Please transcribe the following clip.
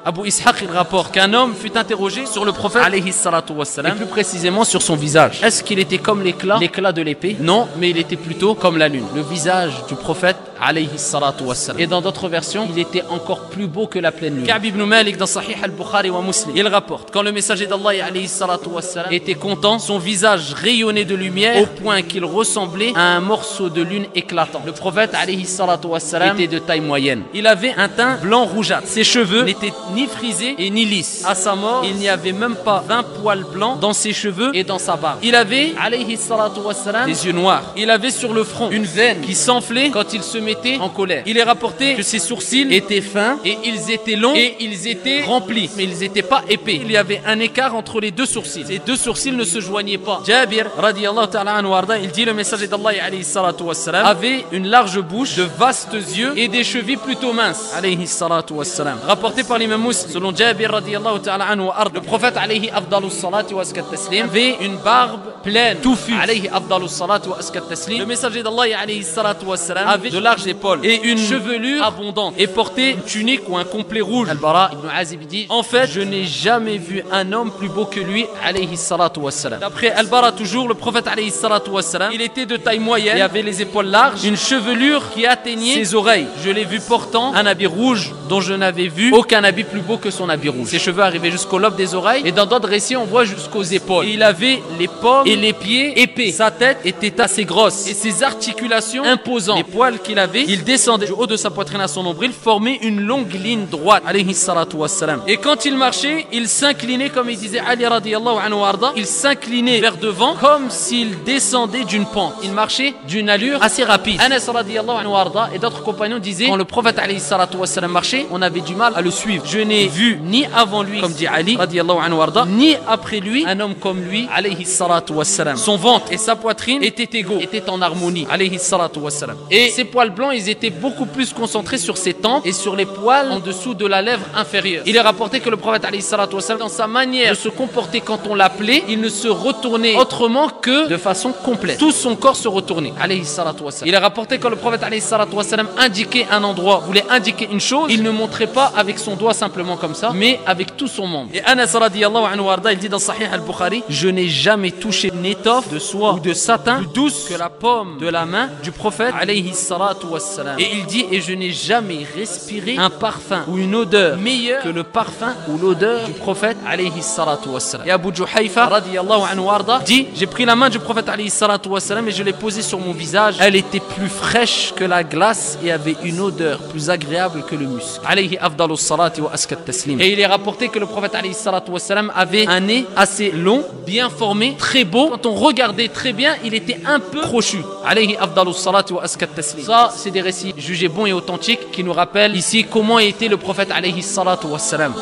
Abu Ishaq il rapporte qu'un homme fut interrogé sur le prophète alayhi salatu wassalam, et plus précisément sur son visage. Est-ce qu'il était comme l'éclat de l'épée? Non, mais il était plutôt comme la lune. Le visage du prophète alayhi salatu wassalam. Et dans d'autres versions, il était encore plus beau que la pleine lune. Ka'b ibn Malik dans Sahih al-Bukhari wa Muslim, il rapporte quand le messager d'Allah alayhi salatu wassalam était content, son visage rayonnait de lumière au point qu'il ressemblait à un morceau de lune éclatant. Le prophète alayhi salatu wassalam était de taille moyenne. Il avait un teint blanc rougeâtre. Ses cheveux n'étaient ni frisés et ni lisses. À sa mort, il n'y avait même pas 20 poils blancs dans ses cheveux et dans sa barbe. Il avait alayhi salatu wassalam des yeux noirs. Il avait sur le front une veine qui s'enflait quand il se mettait en colère. Il est rapporté que ses sourcils étaient fins et ils étaient longs et ils étaient remplis, mais ils n'étaient pas épais. Il y avait un écart entre les deux sourcils. Ces deux sourcils ne se joignaient pas. Jabir radiyallahu ta'ala anhu warda, il dit le messager d'Allah alayhi salatu wassalam avait une large bouche, de vastes yeux et des chevilles plutôt minces alayhi salatu wassalam. Rapporté par l'imam Muslim, selon Jabir radiyallahu ta'ala anhu warda, le prophète alayhi afdalus salati wa askat taslim avait une barbe pleine, touffue alayhi afdalus salati wa askat taslim. Le messager d'Allah alayhi salatu wassalam avait de larges épaules et une chevelure abondante et portait une tunique ou un complet rouge. Al-Bara ibn Azib dit en fait je n'ai jamais vu un homme plus beau que lui alayhi salatu wassalam. D'après Al-Bara toujours, le prophète alayhi salatu wassalam, il était de taille moyenne et avait les épaules larges, une chevelure qui atteignait ses oreilles. Je l'ai vu portant un habit rouge dont je n'avais vu aucun habit plus beau que son habit rouge. Ses cheveux arrivaient jusqu'au lobe des oreilles et dans d'autres récits on voit jusqu'aux épaules. Et il avait les pommes et les pieds épais. Sa tête était assez grosse et ses articulations imposantes. Les poils qu'il avait, il descendait du haut de sa poitrine à son nombril, formait une longue ligne droite alayhi salatu wassalam. Et quand il marchait, il s'inclinait comme il disait Ali radiyallahu anhu warda, il s'inclinait vers devant comme s'il descendait d'une pente. Il marchait d'une allure assez rapide. Anas radiyallahu anhu warda et d'autres compagnons disaient quand le prophète alayhi salatu wassalam marchait, on avait du mal à le suivre. Je n'ai vu ni avant lui, comme dit Ali radiyallahu anhu warda, ni après lui un homme comme lui alayhi salatu wassalam. Son ventre et sa poitrine étaient égaux, étaient en harmonie alayhi salatu wassalam. Et ses poils blancs, ils étaient beaucoup plus concentrés sur ses tempes et sur les poils en dessous de la lèvre inférieure. Il est rapporté que le prophète alayhi salatu wassalam, dans sa manière de se comporter quand on l'appelait, il ne se retournait autrement que de façon complète. Tout son corps se retournait alayhi salatu wassalam. Il est rapporté que le prophète alayhi salatu wassalam indiquait un endroit, voulait indiquer une chose, il ne montrait pas avec son doigt simplement comme ça, mais avec tout son membre. Et Anas radiyallahu anhu warda, il dit dans Sahih al-Bukhari, je n'ai jamais touché une étoffe de soie ou de satin plus douce que la paume de la main du prophète alayhi salatu wassalam. Et il dit, et je n'ai jamais respiré un parfum ou une odeur meilleure que le parfum ou l'odeur du prophète alayhi salatu wassalam. Et Abu Juhayfa radiyallahu anhu warda dit, j'ai pris la main du prophète alayhi salatu wassalam et je l'ai posée sur mon visage. Elle était plus fraîche que la glace et avait une odeur plus agréable que le musc. Alayhi afdalus salati wa askat taslim. Et il est rapporté que le prophète alayhi salatu wassalam avait un nez assez long, bien formé, très beau. Quand on regardait très bien, il était un peu crochu. Alayhi afdalus salati wa askat taslim. Ça, c'est des récits jugés bons et authentiques qui nous rappellent ici comment était le prophète alayhi salatu wassalam.